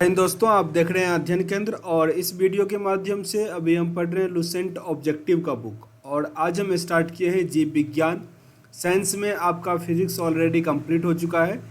दोस्तों, आप देख रहे हैं अध्ययन केंद्र और इस वीडियो के माध्यम से अभी हम पढ़ रहे हैं लुसेंट ऑब्जेक्टिव का बुक। और आज हम स्टार्ट किए हैं जीव विज्ञान। साइंस में आपका फिजिक्स ऑलरेडी कंप्लीट हो चुका है।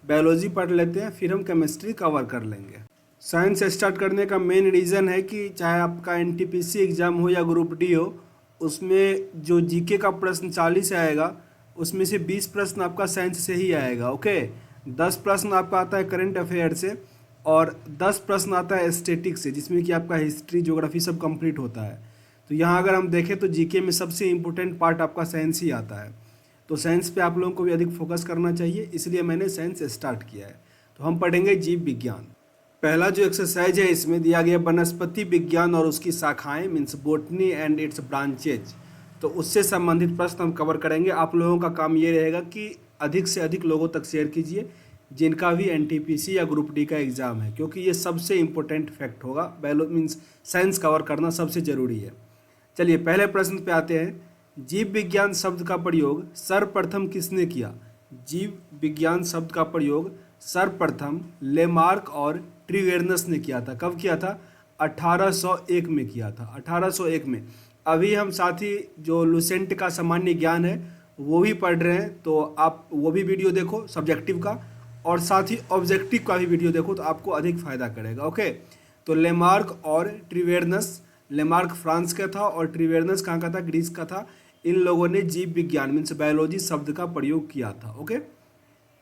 बायोलॉजी पढ़ लेते हैं, फिर हम केमिस्ट्री कवर कर लेंगे। साइंस स्टार्ट करने का मेन रीज़न है कि चाहे आपका एनटीपीसी एग्ज़ाम हो या ग्रुप डी हो, उसमें जो जीके का प्रश्न 40 आएगा, उसमें से 20 प्रश्न आपका साइंस से ही आएगा। ओके, 10 प्रश्न आपका आता है करंट अफेयर से और 10 प्रश्न आता है स्टैटिक से, जिसमें कि आपका हिस्ट्री ज्योग्राफी सब कंप्लीट होता है। तो यहाँ अगर हम देखें तो जीके में सबसे इम्पोर्टेंट पार्ट आपका साइंस ही आता है। तो साइंस पे आप लोगों को भी अधिक फोकस करना चाहिए, इसलिए मैंने साइंस स्टार्ट किया है। तो हम पढ़ेंगे जीव विज्ञान। पहला जो एक्सरसाइज है इसमें दिया गया वनस्पति विज्ञान और उसकी शाखाएं, means botany and it's branches. तो उससे संबंधित प्रश्न हम कवर करेंगे। आप लोगों का काम ये रहेगा कि अधिक से अधिक लोगों तक शेयर कीजिए जिनका भी एनटीपीसी या ग्रुप डी का एग्ज़ाम है, क्योंकि ये सबसे इम्पोर्टेंट फैक्ट होगा। बायो मीन्स साइंस कवर करना सबसे ज़रूरी है। चलिए पहले प्रश्न पे आते हैं। जीव विज्ञान शब्द का प्रयोग सर्वप्रथम किसने किया? जीव विज्ञान शब्द का प्रयोग सर्वप्रथम लेमार्क और ट्रिवेर्नस ने किया था। कब किया था? 1801 में किया था, 1801 में। अभी हम साथ ही जो लुसेंट का सामान्य ज्ञान है वो भी पढ़ रहे हैं, तो आप वो भी वीडियो देखो सब्जेक्टिव का, और साथ ही ऑब्जेक्टिव का भी वीडियो देखो, तो आपको अधिक फायदा करेगा। ओके, तो लेमार्क और ट्रिवेर्नस, लेमार्क फ्रांस का था और ट्रिवेर्नस कहाँ का था? ग्रीस का था। इन लोगों ने जीव विज्ञान मीन्स बायोलॉजी शब्द का प्रयोग किया था। ओके,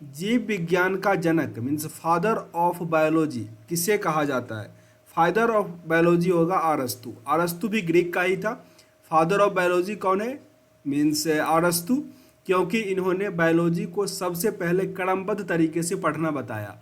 जीव विज्ञान का जनक मीन्स फादर ऑफ बायोलॉजी किसे कहा जाता है? फादर ऑफ बायोलॉजी होगा अरस्तु। अरस्तु भी ग्रीक का ही था। फादर ऑफ बायोलॉजी कौन है? मीन्स अरस्तु, क्योंकि इन्होंने बायोलॉजी को सबसे पहले क्रमबद्ध तरीके से पढ़ना बताया।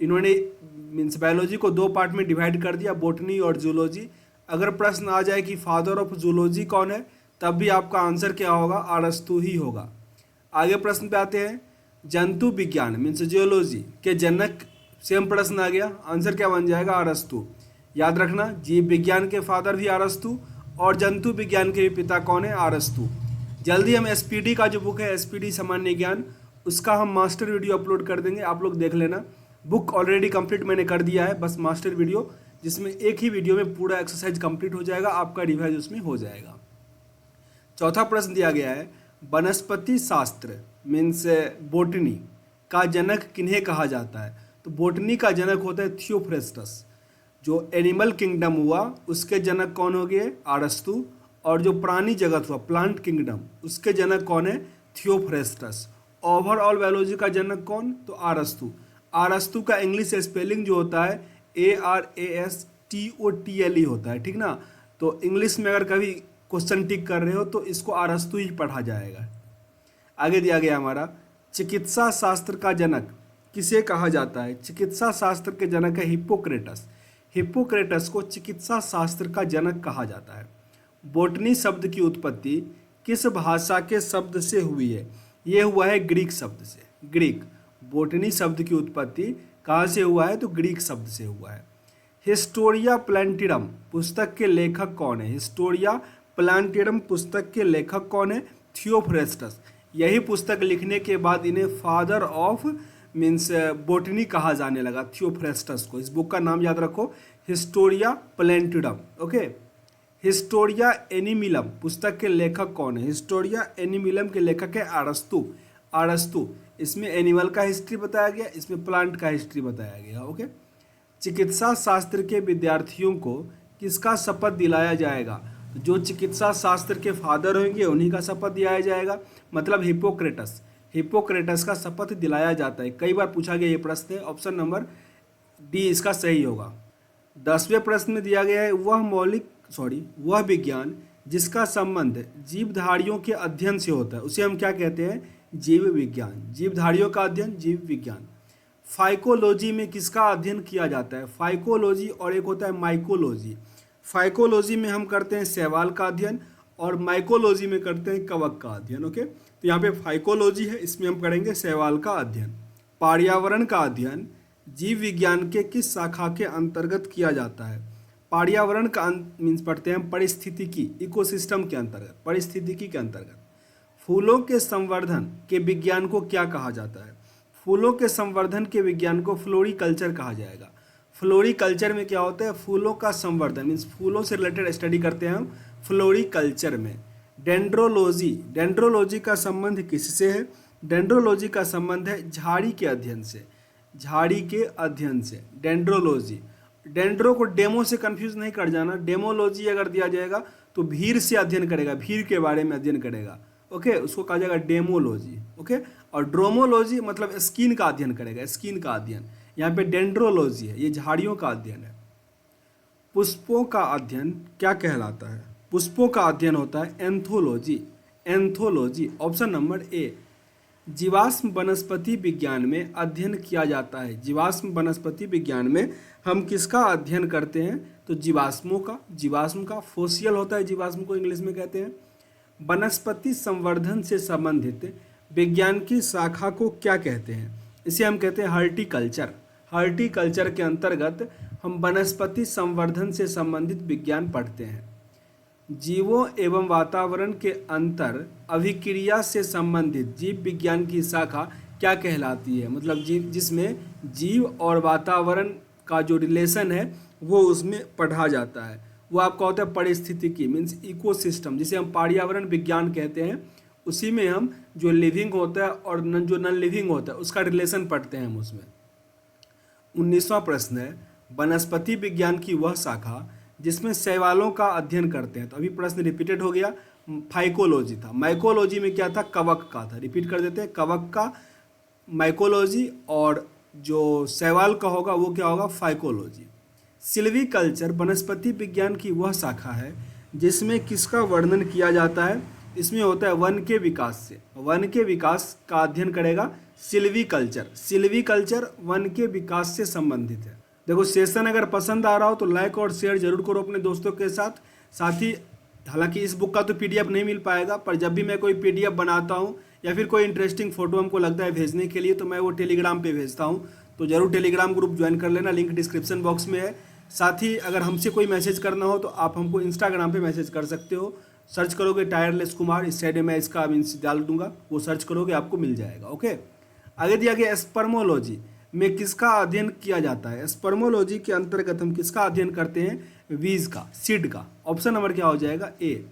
इन्होंने मीन्स बायोलॉजी को दो पार्ट में डिवाइड कर दिया, बोटनी और जूलॉजी। अगर प्रश्न आ जाए कि फादर ऑफ जूलॉजी कौन है, तब भी आपका आंसर क्या होगा? अरस्तु ही होगा। आगे प्रश्न पे आते हैं। जंतु विज्ञान मीन्स जियोलॉजी के जनक, सेम प्रश्न आ गया, आंसर क्या बन जाएगा? अरस्तु। याद रखना, जीव विज्ञान के फादर भी अरस्तु और जंतु विज्ञान के भी पिता कौन है? अरस्तु। जल्दी हम एसपीडी का जो बुक है, एसपीडी सामान्य ज्ञान, उसका हम मास्टर वीडियो अपलोड कर देंगे, आप लोग देख लेना। बुक ऑलरेडी कंप्लीट मैंने कर दिया है, बस मास्टर वीडियो, जिसमें एक ही वीडियो में पूरा एक्सरसाइज कंप्लीट हो जाएगा, आपका रिवाइज उसमें हो जाएगा। चौथा प्रश्न दिया गया है। वनस्पति शास्त्र मीन्स बोटनी का जनक किन्हें कहा जाता है? तो बोटनी का जनक होता है थियोफ्रेस्टस। जो एनिमल किंगडम हुआ उसके जनक कौन हो गए? अरस्तु। और जो प्राणी जगत हुआ प्लांट किंगडम, उसके जनक कौन है? थियोफ्रेस्टस। ओवरऑल बायोलॉजी का जनक कौन? तो अरस्तु। अरस्तु का इंग्लिश स्पेलिंग जो होता है ARASTOTLE होता है, ठीक ना। तो इंग्लिश में अगर कभी क्वेश्चन टिक कर रहे हो तो इसको अरस्तु ही पढ़ा जाएगा। आगे दिया गया हमारा, चिकित्सा शास्त्र का जनक किसे कहा जाता है? चिकित्सा शास्त्र के जनक है हिप्पोक्रेटस। हिप्पोक्रेटस को चिकित्सा शास्त्र का जनक कहा जाता है। बोटनी शब्द की उत्पत्ति किस भाषा के शब्द से हुई है? ये हुआ है ग्रीक शब्द से। ग्रीक। बोटनी शब्द की उत्पत्ति कहाँ से हुआ है? तो ग्रीक शब्द से हुआ है। हिस्टोरिया प्लांटिडम पुस्तक के लेखक कौन है? हिस्टोरिया प्लांटिडम पुस्तक के लेखक कौन है? थियोफ्रेस्टस। यही पुस्तक लिखने के बाद इन्हें फादर ऑफ मीन्स बोटनी कहा जाने लगा, थियोफ्रेस्टस को। इस बुक का नाम याद रखो, हिस्टोरिया प्लांटिडम। ओके, हिस्टोरिया एनिमिलम पुस्तक के लेखक कौन है? हिस्टोरिया एनिमिलम के लेखक है अरस्तु। अरस्तु। इसमें एनिमल का हिस्ट्री बताया गया, इसमें प्लांट का हिस्ट्री बताया गया। ओके, चिकित्सा शास्त्र के विद्यार्थियों को किसका शपथ दिलाया जाएगा? जो चिकित्सा शास्त्र के फादर होंगे उन्हीं का शपथ दिलाया जाएगा, मतलब हिप्पोक्रेटस। हिप्पोक्रेटस का शपथ दिलाया जाता है। कई बार पूछा गया ये प्रश्न है, ऑप्शन नंबर डी इसका सही होगा। 10वें प्रश्न में दिया गया है, वह विज्ञान जिसका संबंध जीवधारियों के अध्ययन से होता है उसे हम क्या कहते हैं? जीव विज्ञान। जीवधारियों का अध्ययन जीव विज्ञान। फाइकोलॉजी में किसका अध्ययन किया जाता है? फाइकोलॉजी और एक होता है माइकोलॉजी। फाइकोलॉजी में हम करते हैं शैवाल का अध्ययन और माइकोलॉजी में करते हैं कवक का अध्ययन। ओके, तो यहाँ पे फाइकोलॉजी है, इसमें हम करेंगे शैवाल का अध्ययन। पर्यावरण का अध्ययन जीव विज्ञान के किस शाखा के अंतर्गत किया जाता है? पर्यावरण का मीन्स पढ़ते हैं पारिस्थितिकी, इकोसिस्टम के अंतर्गत, पारिस्थितिकी के अंतर्गत। फूलों के संवर्धन के विज्ञान को क्या कहा जाता है? फूलों के संवर्धन के विज्ञान को फ्लोरीकल्चर कहा जाएगा। फ्लोरिकल्चर में क्या होता है, फूलों का संवर्धन, मीन्स फूलों से रिलेटेड स्टडी करते हैं हम फ्लोरिकल्चर में। डेंड्रोलॉजी, डेंड्रोलॉजी का संबंध किससे है, डेंड्रोलॉजी का संबंध है झाड़ी के अध्ययन से, झाड़ी के अध्ययन से डेंड्रोलॉजी। डेंड्रो को डेमो से कंफ्यूज नहीं कर जाना, डेमोलॉजी अगर दिया जाएगा तो भीड़ से अध्ययन करेगा, भीड़ के बारे में अध्ययन करेगा, ओके, उसको कहा जाएगा डेमोलॉजी, ओके। और ड्रोमोलॉजी मतलब स्किन का अध्ययन करेगा, स्किन का अध्ययन। यहाँ पे डेंड्रोलॉजी है, ये झाड़ियों का अध्ययन है। पुष्पों का अध्ययन क्या कहलाता है, पुष्पों का अध्ययन होता है anthology, anthology. Option number A. जीवाश्म वनस्पति विज्ञान में अध्ययन किया जाता है, जीवाश्म वनस्पति विज्ञान में हम किसका अध्ययन करते हैं, तो जीवाश्मों का, जीवाश्म का। फोसियल होता है जीवाश्म को इंग्लिश में कहते हैं। वनस्पति संवर्धन से संबंधित विज्ञान की शाखा को क्या कहते हैं, इसे हम कहते हैं हॉर्टिकल्चर। हॉर्टिकल्चर के अंतर्गत हम वनस्पति संवर्धन से संबंधित विज्ञान पढ़ते हैं। जीवों एवं वातावरण के अंतर अभिक्रिया से संबंधित जीव विज्ञान की शाखा क्या कहलाती है, मतलब जीव जिसमें जीव और वातावरण का जो रिलेशन है वो उसमें पढ़ा जाता है, वो आपका होता है पारिस्थितिकी, मीन्स इकोसिस्टम, जिसे हम पर्यावरण विज्ञान कहते हैं। उसी में हम जो लिविंग होता है और जो नॉन लिविंग होता है उसका रिलेशन पढ़ते हैं हम उसमें। 19वां प्रश्न है, वनस्पति विज्ञान की वह शाखा जिसमें शैवालों का अध्ययन करते हैं। तो अभी प्रश्न रिपीटेड हो गया, फाइकोलॉजी था। माइकोलॉजी में क्या था, कवक का था। रिपीट कर देते हैं, कवक का माइकोलॉजी, और जो शैवाल का होगा वो क्या होगा, फाइकोलॉजी। सिल्वीकल्चर वनस्पति विज्ञान की वह शाखा है जिसमें किसका वर्णन किया जाता है, इसमें होता है वन के विकास से, वन के विकास का अध्ययन करेगा सिल्वीकल्चर। सिल्वीकल्चर वन के विकास से संबंधित है। देखो सेशन अगर पसंद आ रहा हो तो लाइक और शेयर जरूर करो अपने दोस्तों के साथ। साथ ही हालांकि इस बुक का तो पीडीएफ नहीं मिल पाएगा, पर जब भी मैं कोई पीडीएफ बनाता हूं या फिर कोई इंटरेस्टिंग फोटो हमको लगता है भेजने के लिए तो मैं वो टेलीग्राम पे भेजता हूं, तो जरूर टेलीग्राम ग्रुप ज्वाइन कर लेना, लिंक डिस्क्रिप्शन बॉक्स में है। साथ ही अगर हमसे कोई मैसेज करना हो तो आप हमको इंस्टाग्राम पे मैसेज कर सकते हो, सर्च करोगे टायरलेस कुमार, इस साइड में मैं इसका मीन्स डाल दूंगा, वो सर्च करोगे आपको मिल जाएगा, ओके। आगे दिया गया स्पर्मोलॉजी में किसका अध्ययन किया जाता है, स्पर्मोलॉजी के अंतर्गत हम किसका अध्ययन करते हैं, बीज का, सीड का। ऑप्शन नंबर क्या हो जाएगा, ए।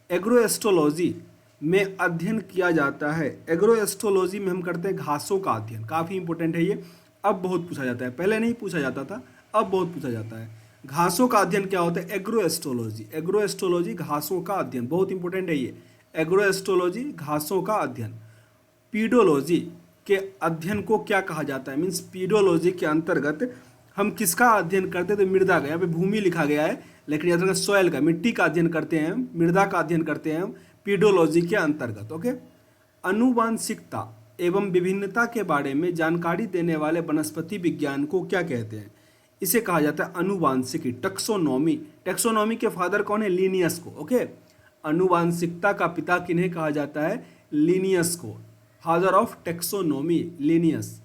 एग्रोएस्ट्रोलॉजी में अध्ययन किया जाता है, एग्रोएस्ट्रोलॉजी में हम करते हैं घासों का अध्ययन, काफ़ी इंपॉर्टेंट है ये, अब बहुत पूछा जाता है, पहले नहीं पूछा जाता था, अब बहुत पूछा जाता है। घासों का अध्ययन क्या होता है, एग्रोएस्ट्रोलॉजी, एग्रोएस्ट्रोलॉजी घासों का अध्ययन, बहुत इंपॉर्टेंट है ये, एग्रोएस्ट्रोलॉजी घासों का अध्ययन। पीडोलॉजी के अध्ययन को क्या कहा जाता है, मीन्स पीडोलॉजी के अंतर्गत हम किसका अध्ययन करते हैं, तो मृदा का, यहाँ पे भूमि लिखा गया है लेकिन याद रखना सॉइल का, मिट्टी का अध्ययन करते हैं हम, मृदा का अध्ययन करते हैं हम पीडोलॉजी के अंतर्गत, ओके। अनुवांशिकता एवं विभिन्नता के बारे में जानकारी देने वाले वनस्पति विज्ञान को क्या कहते हैं, इसे कहा जाता है अनुवांशिकी, टैक्सोनॉमी। टैक्सोनॉमी के फादर कौन है, लिनियस को, ओके। अनुवांशिकता का पिता किन्हें कहा जाता है, लिनियस को, फादर ऑफ टैक्सोनॉमी, लिनियस।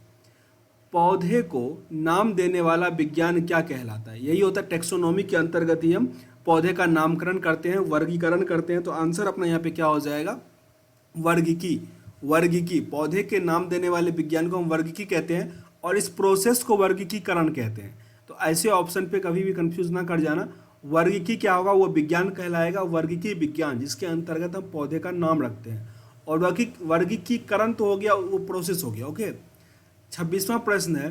पौधे को नाम देने वाला विज्ञान क्या कहलाता है, यही होता है टैक्सोनॉमी के अंतर्गत ही हम पौधे का नामकरण करते हैं, वर्गीकरण करते हैं। तो आंसर अपना यहाँ पे क्या हो जाएगा, वर्गीकी, वर्गीकी। पौधे के नाम देने वाले विज्ञान को हम वर्गीकी कहते हैं और इस प्रोसेस को वर्गीकीकरण कहते हैं। तो ऐसे ऑप्शन पे कभी भी कंफ्यूज ना कर जाना, वर्गीकी क्या होगा, वो विज्ञान कहलाएगा, वर्गीकी विज्ञान, जिसके अंतर्गत हम पौधे का नाम रखते हैं। और वर्गीकीकरण तो हो गया, वो प्रोसेस हो गया, ओके। 26वां प्रश्न है,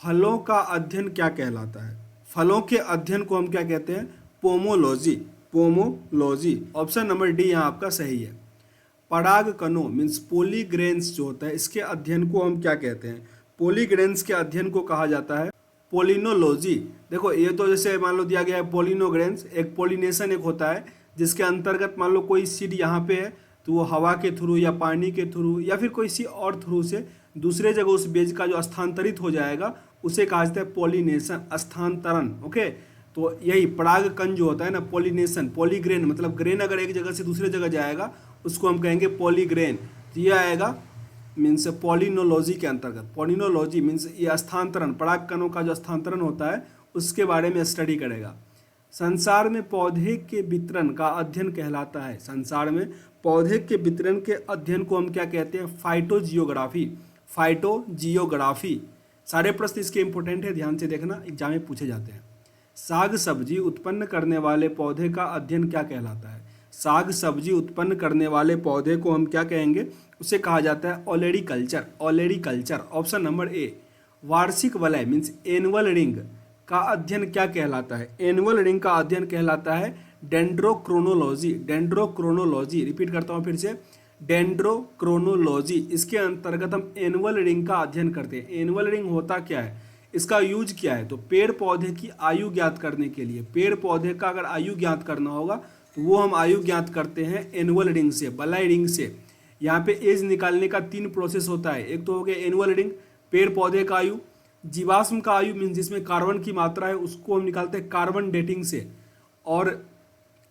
फलों का अध्ययन क्या कहलाता है, फलों के अध्ययन को हम क्या कहते हैं, pomology, pomology. Option number D यहाँ आपका सही है। परागकणों मीन्स पोलीग्रेन्स जो होता है, इसके अध्ययन को हम क्या कहते हैं, पोलीग्रेन्स के अध्ययन को कहा जाता है पोलिनोलॉजी। देखो ये तो जैसे मान लो दिया गया है पोलिनोग्रेन्स, एक पोलिनेशन एक होता है जिसके अंतर्गत मान लो कोई सीड यहाँ पे है तो वो हवा के थ्रू या पानी के थ्रू या फिर कोई सी और थ्रू से दूसरे जगह उस बीज का जो स्थानांतरित हो जाएगा उसे कहा जाता है पोलिनेशन, स्थानांतरण, ओके। तो यही परागकण जो होता है ना, पोलिनेशन, पॉलीग्रेन मतलब ग्रेन अगर एक जगह से दूसरे जगह जाएगा उसको हम कहेंगे पॉलीग्रेन, तो ये आएगा मीन्स पॉलिनोलॉजी के अंतर्गत। पॉलिनोलॉजी मीन्स ये स्थानांतरण, परागकणों का जो स्थानांतरण होता है उसके बारे में स्टडी करेगा। संसार में पौधे के वितरण का अध्ययन कहलाता है, संसार में पौधे के वितरण के अध्ययन को हम क्या कहते हैं, फाइटोजियोग्राफी, फाइटोजियोग्राफी। सारे प्रश्न इसके इंपॉर्टेंट है, ध्यान से देखना, एग्जाम में पूछे जाते हैं। साग सब्जी उत्पन्न करने वाले पौधे का अध्ययन क्या कहलाता है? साग सब्जी उत्पन्न करने वाले पौधे को हम क्या कहेंगे? उसे कहा जाता है olericulture. Olericulture, option number A. वार्षिक वलय मीन्स एनुअल रिंग का अध्ययन क्या कहलाता है? एनुअल रिंग का अध्ययन कहलाता है डेंड्रोक्रोनोलॉजी। डेंड्रोक्रोनोलॉजी, रिपीट करता हूँ फिर से, डेंड्रोक्रोनोलॉजी। इसके अंतर्गत हम एनुअल रिंग का अध्ययन करते हैं। एनुअल रिंग होता क्या है, इसका यूज क्या है? तो पेड़ पौधे की आयु ज्ञात करने के लिए, पेड़ पौधे का अगर आयु ज्ञात करना होगा तो वो हम आयु ज्ञात करते हैं एनुअल रिंग से, वलय रिंग से। यहाँ पे एज निकालने का 3 प्रोसेस होता है। एक तो हो गया एनुअल रिंग, पेड़ पौधे का आयु। जीवाश्म का आयु मीन्स जिसमें कार्बन की मात्रा है उसको हम निकालते हैं कार्बन डेटिंग से, और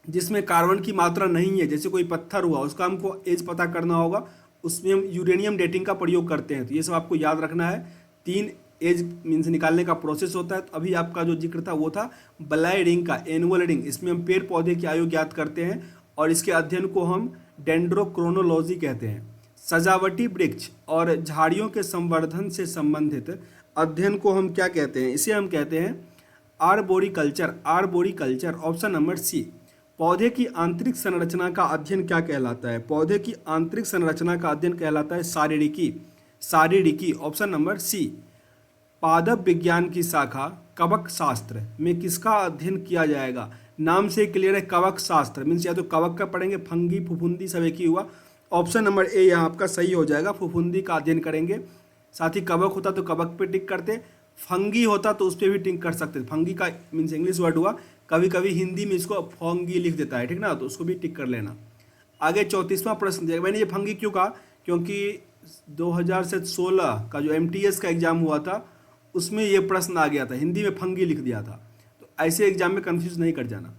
जिसमें कार्बन की मात्रा नहीं है, जैसे कोई पत्थर हुआ, उसका हमको एज पता करना होगा, उसमें हम यूरेनियम डेटिंग का प्रयोग करते हैं। तो ये सब आपको याद रखना है। 3 एज मीन्स निकालने का प्रोसेस होता है। तो अभी आपका जो जिक्र था वो था वलय रिंग का, एनुअल रिंग। इसमें हम पेड़ पौधे की आयु ज्ञात करते हैं और इसके अध्ययन को हम डेंड्रोक्रोनोलॉजी कहते हैं। सजावटी वृक्ष और झाड़ियों के संवर्धन से संबंधित अध्ययन को हम क्या कहते हैं? इसे हम कहते हैं arboriculture. Arboriculture, option number C. पौधे की आंतरिक संरचना का अध्ययन क्या कहलाता है? पौधे की आंतरिक संरचना का अध्ययन कहलाता है शारीरिकी। शारीरिकी, ऑप्शन नंबर सी। पादप विज्ञान की शाखा कवक शास्त्र में किसका अध्ययन किया जाएगा? नाम से क्लियर है, कवक शास्त्र मीन्स या तो कवक का पढ़ेंगे, फंगी फुफुंदी सब एक ही हुआ। ऑप्शन नंबर ए यहाँ आपका सही हो जाएगा, फुफुंदी का अध्ययन करेंगे। साथ ही कवक होता तो कवक पे टिक करते, फंगी होता तो उस पर भी टिक कर सकते। फंगी का मीन्स इंग्लिश वर्ड हुआ, कभी कभी हिंदी में इसको फंगी लिख देता है, ठीक ना, तो उसको भी टिक कर लेना। आगे 34वां प्रश्न दिया। मैंने ये फंगी क्यों कहा? क्योंकि 2016 का जो MTS का एग्जाम हुआ था उसमें ये प्रश्न आ गया था, हिंदी में फंगी लिख दिया था। तो ऐसे एग्जाम में कंफ्यूज नहीं कर जाना।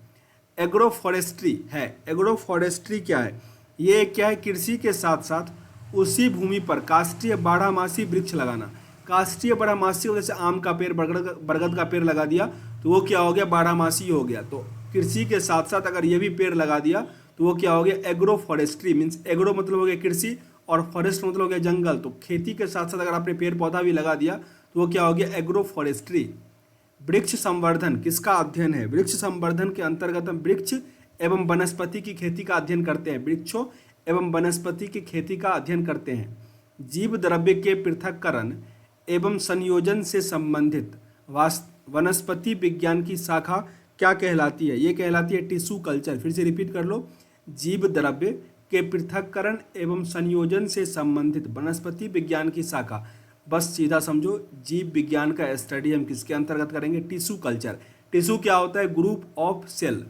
एग्रो फॉरेस्ट्री है। एग्रो फॉरेस्ट्री क्या है? ये क्या है? कृषि के साथ साथ उसी भूमि पर काष्ठीय बारहमासी वृक्ष लगाना। काष्ठीय बारहमासी, जैसे आम का पेड़, बरगद का पेड़ लगा दिया तो वो क्या हो गया? बारहमासी हो गया। तो कृषि के साथ साथ अगर ये भी पेड़ लगा दिया तो वो क्या हो गया? एग्रो फॉरेस्ट्री मीन्स एग्रो मतलब हो गया कृषि और फॉरेस्ट मतलब हो गया जंगल। तो खेती के साथ साथ अगर आपने पेड़ पौधा भी लगा दिया तो वो क्या हो गया? Agro forestry. वृक्ष संवर्धन किसका अध्ययन है? वृक्ष संवर्धन के अंतर्गत हम वृक्ष एवं वनस्पति की खेती का अध्ययन करते हैं। वृक्षों एवं वनस्पति की खेती का अध्ययन करते हैं। जीव द्रव्य के पृथक्करण एवं संयोजन से संबंधित वनस्पति विज्ञान की शाखा क्या कहलाती है? ये कहलाती है टिश्यू कल्चर। फिर से रिपीट कर लो, जीव द्रव्य के पृथक्करण एवं संयोजन से संबंधित वनस्पति विज्ञान की शाखा। बस सीधा समझो, जीव विज्ञान का स्टडी हम किसके अंतर्गत करेंगे? Tissue culture. टिश्यू क्या होता है? Group of cell.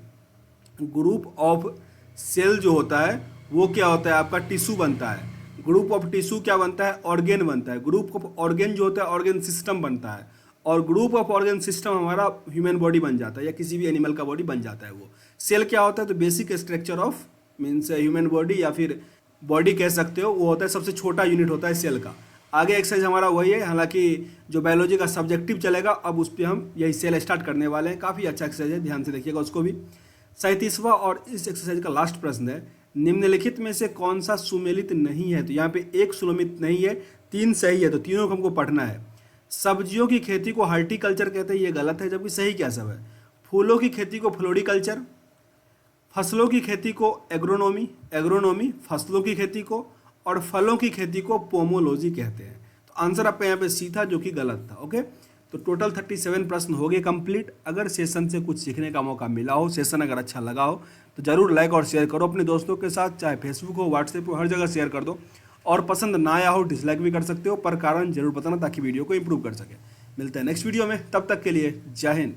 Group of cell जो होता है वो क्या होता है? आपका टिश्यू बनता है। ग्रुप ऑफ टिश्यू क्या बनता है? ऑर्गेन बनता है। ग्रुप ऑफ ऑर्गेन जो होता है ऑर्गेन सिस्टम बनता है, और ग्रुप ऑफ ऑर्गेन सिस्टम हमारा ह्यूमन बॉडी बन जाता है या किसी भी एनिमल का बॉडी बन जाता है। वो सेल क्या होता है? तो basic structure of means human body या फिर बॉडी कह सकते हो, वो होता है सबसे छोटा यूनिट होता है सेल का। आगे एक्सरसाइज हमारा वही है, हालांकि जो बायोलॉजी का सब्जेक्टिव चलेगा अब उस पर हम यही सेल स्टार्ट करने वाले हैं। काफ़ी अच्छा एक्सरसाइज है, ध्यान से देखिएगा उसको भी। 37वां और इस एक्सरसाइज का लास्ट प्रश्न है, निम्नलिखित में से कौन सा सुमेलित नहीं है? तो यहाँ पे एक सुमेलित नहीं है, 3 सही है, तो तीनों को हमको पढ़ना है। सब्जियों की खेती को हॉर्टिकल्चर कहते हैं, ये गलत है, जबकि सही क्या सब है? फूलों की खेती को फ्लोरिकल्चर, फसलों की खेती को एग्रोनॉमी, फसलों की खेती को, और फलों की खेती को पोमोलॉजी कहते हैं। तो आंसर आपका यहाँ पे सी था, जो कि गलत था। ओके, तो टोटल 37 प्रश्न हो गए कंप्लीट। अगर सेशन से कुछ सीखने का मौका मिला हो, सेशन अगर अच्छा लगा हो तो जरूर लाइक और शेयर करो अपने दोस्तों के साथ, चाहे फेसबुक हो, व्हाट्सएप हो, हर जगह शेयर कर दो। और पसंद ना आया हो डिसलाइक भी कर सकते हो, पर कारण जरूर बताना ताकि वीडियो को इंप्रूव कर सके। मिलते हैं नेक्स्ट वीडियो में, तब तक के लिए जय हिंद।